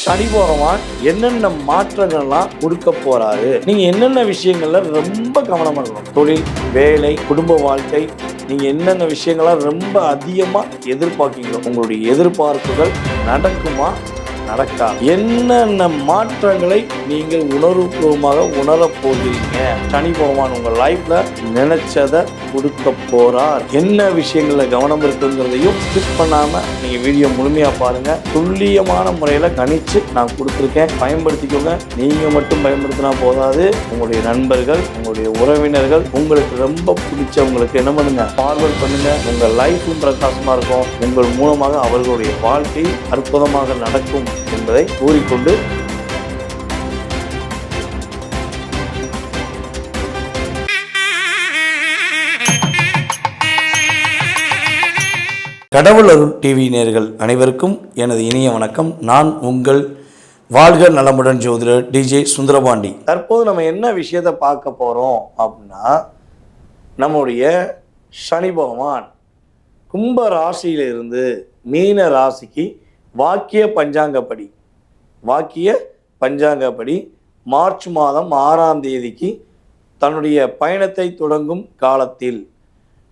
சனி பகவான் என்னென்ன மாற்றங்கள்லாம் கொடுக்க போறாரு, நீங்க என்னென்ன விஷயங்கள்ல ரொம்ப கவனமா இருக்கணும். தொழில், வேலை, குடும்ப வாழ்க்கை, நீங்க என்னென்ன விஷயங்கள்லாம் ரொம்ப அதிகமா எதிர்பார்க்கீங்களோ உங்களுடைய எதிர்பார்ப்புகள் நடக்குமா, நடக்காது? என்னென்ன மாற்றங்களை நீங்கள் உணர்வுபூர்வமாக உணரப் போகிறீங்க? சனி பகவான் உங்க லைஃப்ல நினைச்சதை கொடுக்க போறார். என்ன விஷயங்கள்ல கவனம் இருக்குங்கிறதையும் ஸ்கிப் பண்ணாம நீங்க வீடியோ முழுமையா பாருங்க. துல்லியமான முறையில கணிச்சு நான் கொடுத்துருக்கேன், பயன்படுத்திக்கோங்க. நீங்க மட்டும் பயன்படுத்தினா போதாது, உங்களுடைய நண்பர்கள், உங்களுடைய உறவினர்கள், உங்களுக்கு ரொம்ப பிடிச்சவங்களுக்கு என்ன பண்ணுங்க, ஃபார்வர்ட் பண்ணுங்க. உங்க லைஃபும் பிரகாசமா இருக்கும். உங்கள் மூலமாக அவர்களுடைய வாழ்க்கை அற்புதமாக நடக்கும் என்பதை கூறிக்கொண்டு கடவுள் அருள் டிவி நேயர்கள் அனைவருக்கும் எனது இனிய வணக்கம். நான் உங்கள் வாழ்க நலமுடன் ஜோதிடர் டிஜே சுந்தரபாண்டி. தற்போது நம்ம என்ன விஷயத்தை பார்க்க போகிறோம் அப்படின்னா, நம்முடைய சனி பகவான் கும்ப ராசியிலிருந்து மீன ராசிக்கு வாக்கிய பஞ்சாங்கப்படி மார்ச் மாதம் 6ஆம் தேதிக்கு தன்னுடைய பயணத்தை தொடங்கும் காலத்தில்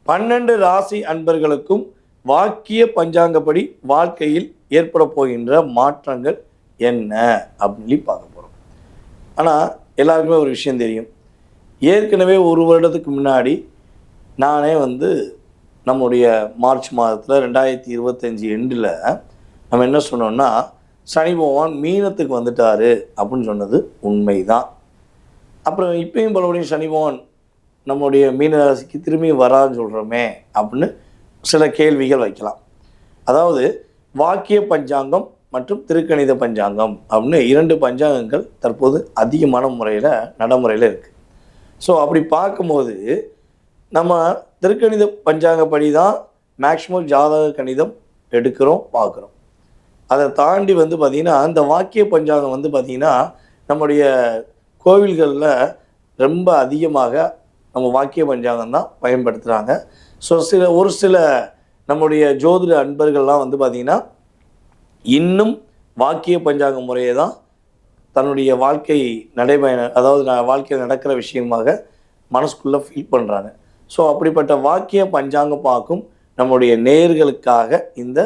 12 ராசி அன்பர்களுக்கும் வாக்கிய பஞ்சாங்கப்படி வாழ்க்கையில் ஏற்பட போகின்ற மாற்றங்கள் என்ன அப்படின்னு பார்க்க போகிறோம். ஆனால் எல்லாருக்குமே ஒரு விஷயம் தெரியும். ஏற்கனவே ஒரு வருடத்துக்கு முன்னாடி நானே நம்முடைய மார்ச் மாதத்தில் 2025 எண்டில் நம்ம என்ன சொன்னோம்னா, சனி பகவான் மீனத்துக்கு வந்துட்டாரு அப்படின்னு சொன்னது உண்மைதான். அப்புறம் இப்பயும் பலபடியும் சனி பகவான் நம்முடைய மீன ராசிக்கு திரும்பி வரான்னு சொல்கிறோமே அப்படின்னு சில கேள்விகள் வைக்கலாம். அதாவது வாக்கிய பஞ்சாங்கம் மற்றும் திருக்கணித பஞ்சாங்கம் அப்படின்னு 2 பஞ்சாங்கங்கள் தற்போது அதிகமான முறையில் நடைமுறையில் இருக்குது. ஸோ அப்படி பார்க்கும்போது நம்ம திருக்கணித பஞ்சாங்கப்படி தான் மேக்சிமம் ஜாதக கணிதம் எடுக்கிறோம், பார்க்குறோம். அதை தாண்டி பார்த்திங்கன்னா இந்த வாக்கிய பஞ்சாங்கம் பார்த்திங்கன்னா நம்முடைய கோவில்களில் ரொம்ப அதிகமாக நம்ம வாக்கிய பஞ்சாங்கம் தான் பயன்படுத்துகிறாங்க. ஸோ ஒரு சில நம்முடைய ஜோதிட அன்பர்கள்லாம் பார்த்திங்கன்னா இன்னும் வாக்கிய பஞ்சாங்க முறையை தான் தன்னுடைய வாழ்க்கை நடைபயணம், அதாவது வாழ்க்கையில் நடக்கிற விஷயமாக மனசுக்குள்ளே ஃபீல் பண்ணுறாங்க. ஸோ அப்படிப்பட்ட வாக்கிய பஞ்சாங்கம் பார்க்கும் நம்முடைய நேயர்களுக்காக இந்த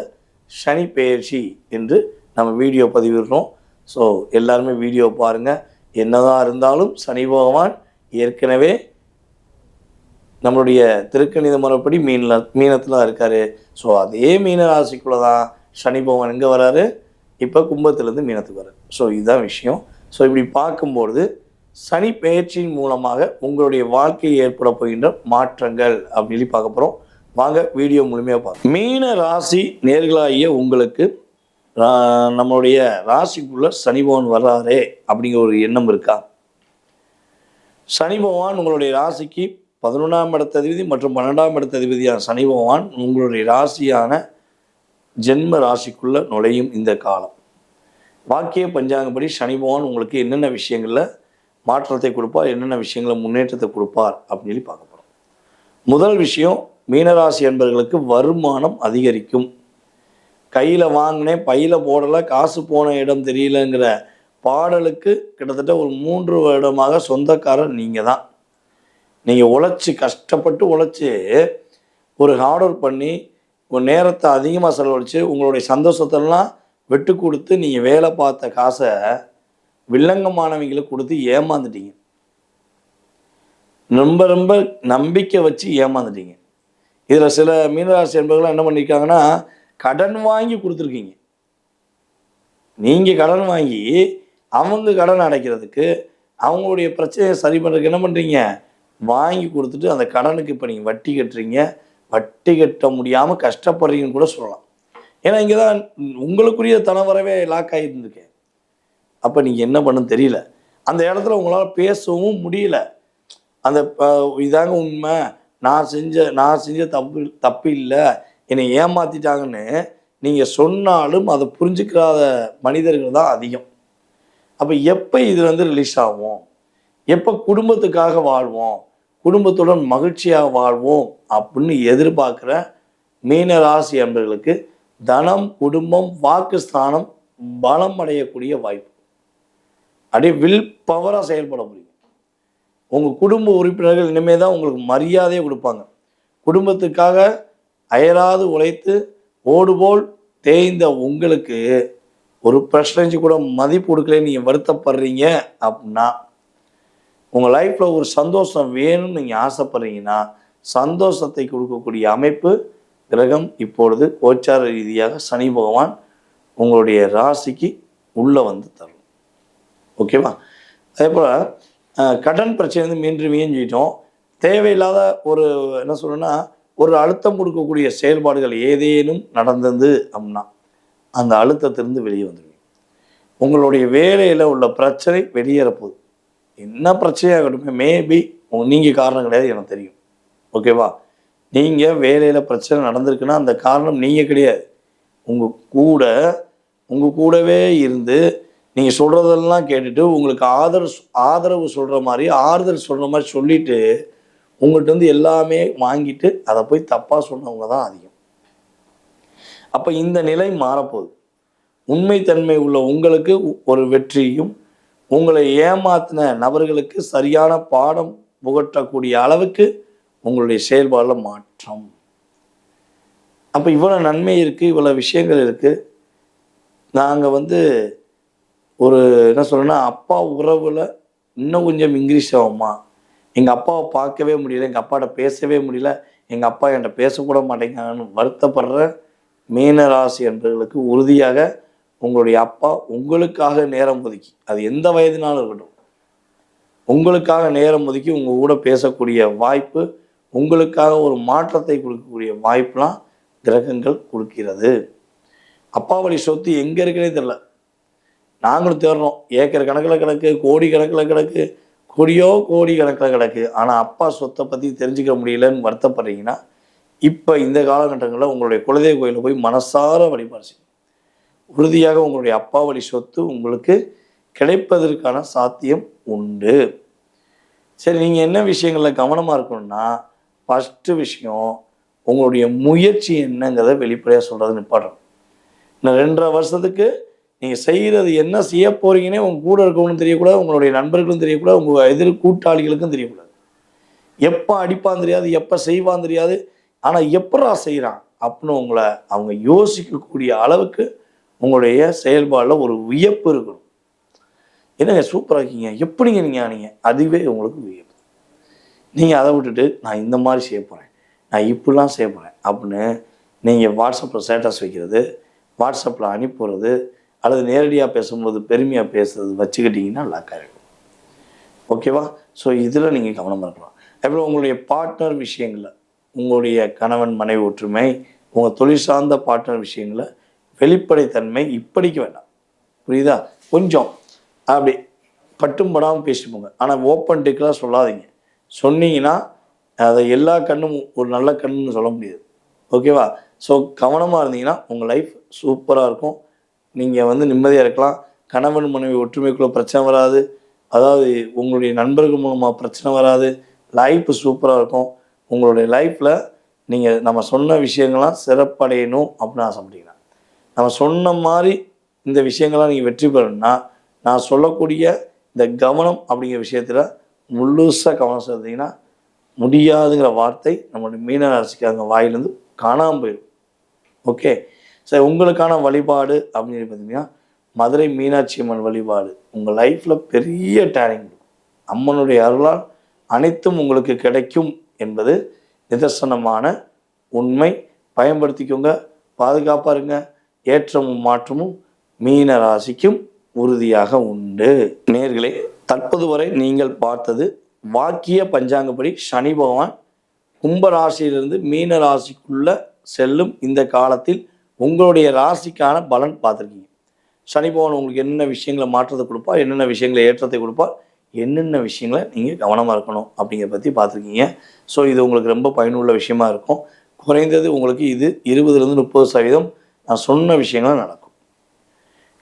சனி பெயர்ச்சி என்று நம்ம வீடியோ பதிவிடுறோம். ஸோ எல்லாருமே வீடியோ பாருங்கள். என்னதான் இருந்தாலும் சனி பகவான் ஏற்கனவே நம்மளுடைய திருக்கணித முறைப்படி மீனத்தில் தான் இருக்கார். ஸோ அதே மீன ராசிக்குள்ளே தான் சனி பகவான் எங்கே வராரு, இப்போ கும்பத்திலேருந்து மீனத்துக்கு வராரு. ஸோ இதுதான் விஷயம். ஸோ இப்படி பார்க்கும்பொழுது சனி பெயர்ச்சியின் மூலமாக உங்களுடைய வாழ்க்கையில் ஏற்பட போகின்ற மாற்றங்கள் அப்படின்னு பார்க்க போகிறோம். வாங்க வீடியோ முழுமையாக பார்க்க. மீன ராசி நேர்களாகிய உங்களுக்கு நம்மளுடைய ராசிக்குள்ளே சனி பகவான் வர்றாரே அப்படிங்கிற ஒரு எண்ணம் இருக்கா? சனி பகவான் உங்களுடைய ராசிக்கு 11ஆம் இடத்ததிபதி மற்றும் 12ஆம் இடத்ததிபதியான சனி பகவான் உங்களுடைய ராசியான ஜென்ம ராசிக்குள்ளே நுழையும் இந்த காலம். வாக்கிய பஞ்சாங்கப்படி சனி பகவான் உங்களுக்கு என்னென்ன விஷயங்களில் மாற்றத்தை கொடுப்பார், என்னென்ன விஷயங்களில் முன்னேற்றத்தை கொடுப்பார் அப்படின்னு சொல்லி பார்க்க போகிறோம். முதல் விஷயம், மீனராசி என்பவர்களுக்கு வருமானம் அதிகரிக்கும். கையில் வாங்கினேன் பையில் போடலை, காசு போன இடம் தெரியலங்கிற பாடலுக்கு கிட்டத்தட்ட ஒரு 3 வருடமாக சொந்தக்காரர் நீங்கள் தான். நீங்கள் கஷ்டப்பட்டு உழைச்சி ஒரு ஹார்ட் ஒர்க் பண்ணி ஒரு நேரத்தை அதிகமாக செலவழித்து உங்களுடைய சந்தோஷத்தெல்லாம் விட்டு கொடுத்து நீங்கள் வேலை பார்த்த காசை வில்லங்கமானவங்களுக்கு கொடுத்து ஏமாந்துட்டீங்க. ரொம்ப ரொம்ப நம்பிக்கை வச்சு ஏமாந்துட்டீங்க. இதில் சில மீனராசி என்பவர்கள்லாம் என்ன பண்ணியிருக்காங்கன்னா, கடன் வாங்கி கொடுத்துருக்கீங்க. நீங்கள் கடன் வாங்கி அவங்க கடன் அடைக்கிறதுக்கு, அவங்களுடைய பிரச்சனையை சரி பண்ணுறதுக்கு என்ன பண்ணுறீங்க, வாங்கி கொடுத்துட்டு அந்த கடனுக்கு இப்போ நீங்கள் வட்டி கட்டுறீங்க. வட்டி கட்ட முடியாமல் கஷ்டப்படுறீங்கன்னு கூட சொல்லலாம். ஏன்னா இங்கே தான் உங்களுக்குரிய தனவரவே லாக் ஆகியிருந்துருக்கேன். அப்போ நீங்கள் என்ன பண்ணுன்னு தெரியல. அந்த இடத்துல உங்களால் பேசவும் முடியல. அந்த இதாங்க உண்மை, நான் செஞ்ச தப்பு இல்லை, என்னை ஏமாற்றிட்டாங்கன்னு நீங்கள் சொன்னாலும் அதை புரிஞ்சுக்காத மனிதர்கள் தான் அதிகம். அப்போ எப்போ இது ரிலீஸ் ஆகும், எப்போ குடும்பத்துக்காக வாழ்வோம், குடும்பத்துடன் மகிழ்ச்சியாக வாழ்வோம் அப்படின்னு எதிர்பார்க்குற மீன ராசி அன்பர்களுக்கு தனம், குடும்பம், வாக்குஸ்தானம் பலம் அடையக்கூடிய வாய்ப்பு. அப்படியே வில் பவராக செயல்பட முடியும். உங்கள் குடும்ப உறுப்பினர்கள் இனிமேல் தான் உங்களுக்கு மரியாதையை கொடுப்பாங்க. குடும்பத்துக்காக அயராது உழைத்து ஓடுபோல் தேய்ந்த உங்களுக்கு ஒரு பிரச்சனை கூட மதிப்பு கொடுக்கலன்னு நீங்கள் வருத்தப்படுறீங்க அப்படின்னா, உங்கள் லைஃப்பில் ஒரு சந்தோஷம் வேணும்னு நீங்கள் ஆசைப்படுறீங்கன்னா, சந்தோஷத்தை கொடுக்கக்கூடிய அமைப்பு கிரகம் இப்பொழுது கோச்சார ரீதியாக சனி பகவான் உங்களுடைய ராசிக்கு உள்ளே வந்து தரும். ஓகேவா? அதே போல் கடன் பிரச்சனை வந்து மீண்டும் மீஞ்சிட்டோம். தேவையில்லாத ஒரு என்ன சொல்றேன்னா, ஒரு அழுத்தம் கொடுக்கக்கூடிய செயல்பாடுகள் ஏதேனும் நடந்தது அப்படின்னா அந்த அழுத்தத்திலிருந்து வெளியே வந்துடுவீங்க. உங்களுடைய வேலையில் உள்ள பிரச்சனை வெளியேறப்போகுது. என்ன பிரச்சனையாகட்டும், மேபி நீங்கள் காரணம் கிடையாது, எனக்கு தெரியும். ஓகேவா? நீங்கள் வேலையில் பிரச்சனை நடந்திருக்குன்னா அந்த காரணம் நீங்கள் கிடையாது. உங்கள் கூடவே இருந்து நீங்கள் சொல்கிறதெல்லாம் கேட்டுட்டு உங்களுக்கு ஆதரவு சொல்கிற மாதிரி ஆறுதல் சொல்கிற மாதிரி சொல்லிவிட்டு உங்கள்கிட்ட வந்து எல்லாமே வாங்கிட்டு அதை போய் தப்பாக சொன்னவங்க தான் அதிகம். அப்போ இந்த நிலை மாறப்போகுது. உண்மைத்தன்மை உள்ள உங்களுக்கு ஒரு வெற்றியும், உங்களை ஏமாத்தின நபர்களுக்கு சரியான பாடம் புகட்டக்கூடிய அளவுக்கு உங்களுடைய செயல்பாடில் மாற்றம். அப்போ இவ்வளோ நன்மை இருக்குது, இவ்வளோ விஷயங்கள் இருக்குது. நாங்கள் வந்து ஒரு என்ன சொல்கிறேன்னா, அப்பா உறவில் இன்னும் கொஞ்சம் இன்க்ரீஸ் ஆகுமா, எங்கள் அப்பாவை பார்க்கவே முடியல, எங்கள் அப்பாட்ட பேசவே முடியல, எங்கள் அப்பா என்கிட்ட பேசக்கூட மாட்டேங்காங்கன்னு வருத்தப்படுற மீனராசி என்பவர்களுக்கு உறுதியாக உங்களுடைய அப்பா உங்களுக்காக நேரம் ஒதுக்கி, அது எந்த வயதினாலும் இருக்கட்டும், உங்களுக்காக நேரம் ஒதுக்கி உங்கள் கூட பேசக்கூடிய வாய்ப்பு, உங்களுக்காக ஒரு மாற்றத்தை கொடுக்கக்கூடிய வாய்ப்புலாம் கிரகங்கள் கொடுக்கிறது. அப்பா வழி சொத்து எங்கே இருக்குன்னே தெரியல, நாங்களும் தேடுறோம். ஏக்கர் கணக்கில் கிடக்கு, கோடி கணக்கில் கிடக்கு, கோடி கணக்கில் கிடக்கு. ஆனால் அப்பா சொத்தை பற்றி தெரிஞ்சுக்க முடியலன்னு வருத்தப்படுறீங்கன்னா, இப்போ இந்த காலகட்டங்களில் உங்களுடைய குலதெய்வ கோயிலில் போய் மனசார வழிபாடு செய்யும். உறுதியாக உங்களுடைய அப்பா வழி சொத்து உங்களுக்கு கிடைப்பதற்கான சாத்தியம் உண்டு. சரி, நீங்கள் என்ன விஷயங்களில் கவனமாக இருக்கணும்னா, ஃபஸ்ட்டு விஷயம் உங்களுடைய முயற்சி என்னங்கிறத வெளிப்படையாக சொல்கிறது நிப்பாடுறோம். இன்னும் 2.5 வருஷத்துக்கு நீங்கள் செய்கிறது என்ன செய்ய போகிறீங்கன்னே உங்கள் கூட இருக்கவனும் தெரியக்கூடாது, உங்களுடைய நண்பர்களும் தெரியக்கூடாது, உங்கள் எதிர் கூட்டாளிகளுக்கும் தெரியக்கூடாது. எப்போ அடிப்பான்னு தெரியாது, எப்போ செய்வான்னு தெரியாது, ஆனால் எப்படா செய்கிறான் அப்படின்னு உங்களை அவங்க யோசிக்கக்கூடிய அளவுக்கு உங்களுடைய செயல்பாடில் ஒரு வியப்பு இருக்கணும். என்னங்க சூப்பராக இருக்கீங்க, எப்படிங்க நீங்கள் ஆனீங்க, அதுவே உங்களுக்கு வியப்பு. நீங்கள் அதை விட்டுட்டு நான் இந்த மாதிரி செய்ய போகிறேன், நான் இப்படிலாம் செய்ய போகிறேன் அப்படின்னு நீங்கள் வாட்ஸ்அப்பில் ஸ்டேட்டஸ் வைக்கிறது, வாட்ஸ்அப்பில் அனுப்புறது, அல்லது நேரடியாக பேசும்போது பெருமையாக பேசுறது வச்சுக்கிட்டிங்கன்னா லாக்காக இருக்கும். ஓகேவா? ஸோ இதில் நீங்கள் கவனமாக இருக்கலாம். அப்புறம் உங்களுடைய பார்ட்னர் விஷயங்களில், உங்களுடைய கணவன் மனைவி ஒற்றுமை, உங்கள் தொழில் சார்ந்த பார்ட்னர் விஷயங்களில் வெளிப்படைத்தன்மை இப்படிக்கு வேண்டாம். புரியுதா? கொஞ்சம் அப்படி பட்டும் படாமல் பேசிப்போங்க. ஆனால் ஓப்பன் டெக்கெலாம் சொல்லாதீங்க. சொன்னீங்கன்னா அதை எல்லா கண்ணும் ஒரு நல்ல கண்ணுன்னு சொல்ல முடியாது. ஓகேவா? ஸோ கவனமாக இருந்தீங்கன்னா உங்கள் லைஃப் சூப்பராக இருக்கும். நீங்கள் வந்து நிம்மதியாக இருக்கலாம். கணவன் மனைவி ஒற்றுமைக்குள்ளே பிரச்சனை வராது. அதாவது உங்களுடைய நண்பர்கள் மூலமாக பிரச்சனை வராது. லைஃப் சூப்பராக இருக்கும். உங்களுடைய லைஃப்பில் நீங்கள் நம்ம சொன்ன விஷயங்கள்லாம் சிறப்படையணும் அப்படின்னு ஆசைப்பட்டீங்கன்னா, நம்ம சொன்ன மாதிரி இந்த விஷயங்கள்லாம் நீங்கள் வெற்றி பெறணும்னா, நான் சொல்லக்கூடிய இந்த கவனம் அப்படிங்கிற விஷயத்தில் முழுசாக கவனம் செலுத்திங்கன்னா முடியாதுங்கிற வார்த்தை நம்மளுடைய மீனராசிக்காரங்க வாயிலேருந்து காணாமல் போயிடும். ஓகே, சரி. உங்களுக்கான வழிபாடு அப்படின்னு பார்த்தீங்கன்னா, மதுரை மீனாட்சி அம்மன் வழிபாடு உங்கள் லைஃப்பில் பெரிய டேரிங் கொடுக்கும். அம்மனுடைய அருளால் அனைத்தும் உங்களுக்கு கிடைக்கும் என்பது நிதர்சனமான உண்மை. பயன்படுத்திக்கோங்க, பாதுகாப்பாக இருங்க. ஏற்றமும் மாற்றமும் மீன ராசிக்கும் உறுதியாக உண்டு. நேர்களே, தற்போது வரை நீங்கள் பார்த்தது வாக்கிய பஞ்சாங்கப்படி சனி பகவான் கும்பராசியிலிருந்து மீன ராசிக்குள்ள செல்லும் இந்த காலத்தில் உங்களுடைய ராசிக்கான பலன் பார்த்துருக்கீங்க. சனி பகவான் உங்களுக்கு என்னென்ன விஷயங்களை மாற்றத்தை கொடுப்பார், என்னென்ன விஷயங்களை ஏற்றத்தை கொடுப்பார், என்னென்ன விஷயங்களை நீங்கள் கவனமாக இருக்கணும் அப்படிங்கிறத பற்றி பார்த்துருக்கீங்க. ஸோ இது உங்களுக்கு ரொம்ப பயனுள்ள விஷயமா இருக்கும். குறைந்தது உங்களுக்கு இது 20-30% நான் சொன்ன விஷயங்கள் நடக்கும்.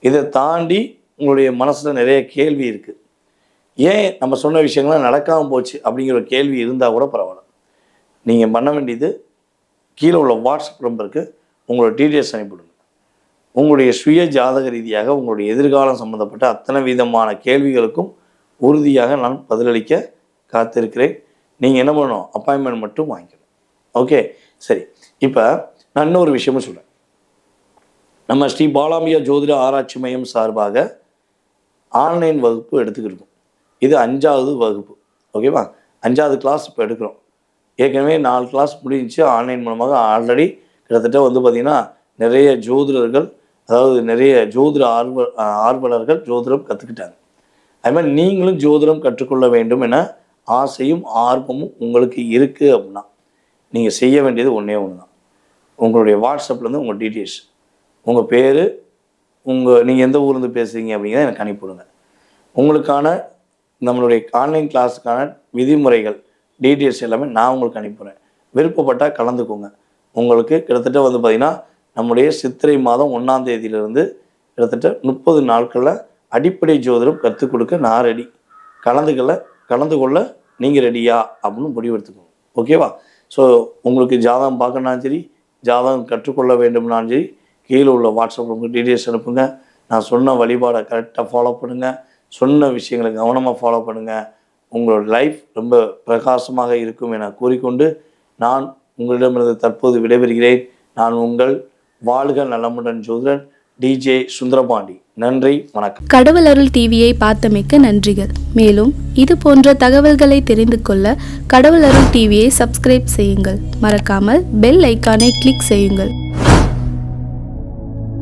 இதை தாண்டி உங்களுடைய மனசில் நிறைய கேள்வி இருக்குது. ஏன் நம்ம சொன்ன விஷயங்கள்லாம் நடக்காமல் போச்சு அப்படிங்கிற ஒரு கேள்வி இருந்தால் கூட பரவாயில்ல. நீங்கள் பண்ண வேண்டியது கீழே உள்ள வாட்ஸ்அப் நம்பருக்கு உங்களோட டீட்டெயில்ஸ் அனுப்பிவிடுங்க. உங்களுடைய சுய ஜாதக ரீதியாக உங்களுடைய எதிர்காலம் சம்பந்தப்பட்ட அத்தனை விதமான கேள்விகளுக்கும் உறுதியாக நான் பதிலளிக்க காத்திருக்கிறேன். நீங்கள் என்ன பண்ணணும், அப்பாயின்மெண்ட் மட்டும் வாங்கிக்கணும். ஓகே, சரி. இப்போ நான் இன்னொரு விஷயமும் சொல்கிறேன். நம்ம ஸ்ரீ பாலாம்பிகா ஜோதிட ஆராய்ச்சி மையம் சார்பாக ஆன்லைன் வகுப்பு எடுத்துக்கிட்டு இது 5வது வகுப்பு. ஓகேவா, 5வது கிளாஸ் இப்போ எடுக்கிறோம். ஏற்கனவே 4 கிளாஸ் முடிஞ்சு ஆன்லைன் மூலமாக ஆல்ரெடி கிட்டத்தட்ட பார்த்திங்கன்னா நிறைய ஜோதிடர்கள், அதாவது நிறைய ஜோதிட ஆர்வலர்கள் ஜோதிடம் கற்றுக்கிட்டாங்க. அது மாதிரி நீங்களும் ஜோதிடம் கற்றுக்கொள்ள வேண்டும் என ஆசையும் ஆர்வமும் உங்களுக்கு இருக்குது அப்படின்னா நீங்கள் செய்ய வேண்டியது ஒன்றே ஒன்று தான். உங்களுடைய வாட்ஸ்அப்லேருந்து உங்கள் டீட்டெயில்ஸ், உங்கள் பேர், நீங்கள் எந்த ஊர்லேருந்து பேசுகிறீங்க அப்படிங்கிறத எனக்கு அனுப்பிவிடுங்க. உங்களுக்கான நம்மளுடைய ஆன்லைன் கிளாஸுக்கான விதிமுறைகள் டீட்டெயில்ஸ் எல்லாமே நான் உங்களுக்கு அனுப்பிடுறேன். விருப்பப்பட்டால் கலந்துக்கோங்க. உங்களுக்கு கிட்டத்தட்ட பார்த்திங்கன்னா நம்முடைய சித்திரை மாதம் 1ஆம் தேதியிலிருந்து கிட்டத்தட்ட 30 நாட்களில் அடிப்படை ஜோதிடம் கற்றுக் கொடுக்க நான் ரெடி. கலந்து கொள்ள நீங்கள் ரெடியா அப்படின்னு முடிவெடுத்துக்கோங்க. ஓகேவா? ஸோ உங்களுக்கு ஜாதகம் பார்க்கணும்னாலும் சரி, ஜாதகம் கற்றுக்கொள்ள வேண்டும்னாலும் சரி, கீழே உள்ள வாட்ஸ்அப்பில் உங்களுக்கு டீட்டெயில்ஸ் அனுப்புங்க. நான் சொன்ன வழிபாடை கரெக்டாக ஃபாலோ பண்ணுங்கள். சொன்ன விஷயங்களை கவனமாக ஃபாலோ பண்ணுங்கள். உங்களோட லைஃப் ரொம்ப பிரகாசமாக இருக்கும் என கூறிக்கொண்டு நான் உங்களிடமிருந்து தற்போது விடைபெறுகிறேன். நான் உங்கள் வாழ்க நலமுடன் ஜோதிடன் DJ சுந்தரபாண்டி. நன்றி, வணக்கம். கடவுள் அருள் டிவியை பார்த்தமைக்கு நன்றிகள். மேலும் இது போன்ற தகவல்களை தெரிந்து கொள்ள கடவுள் அருள் டிவியை சப்ஸ்கிரைப் செய்யுங்கள். மறக்காமல் பெல் ஐக்கானை கிளிக் செய்யுங்கள்.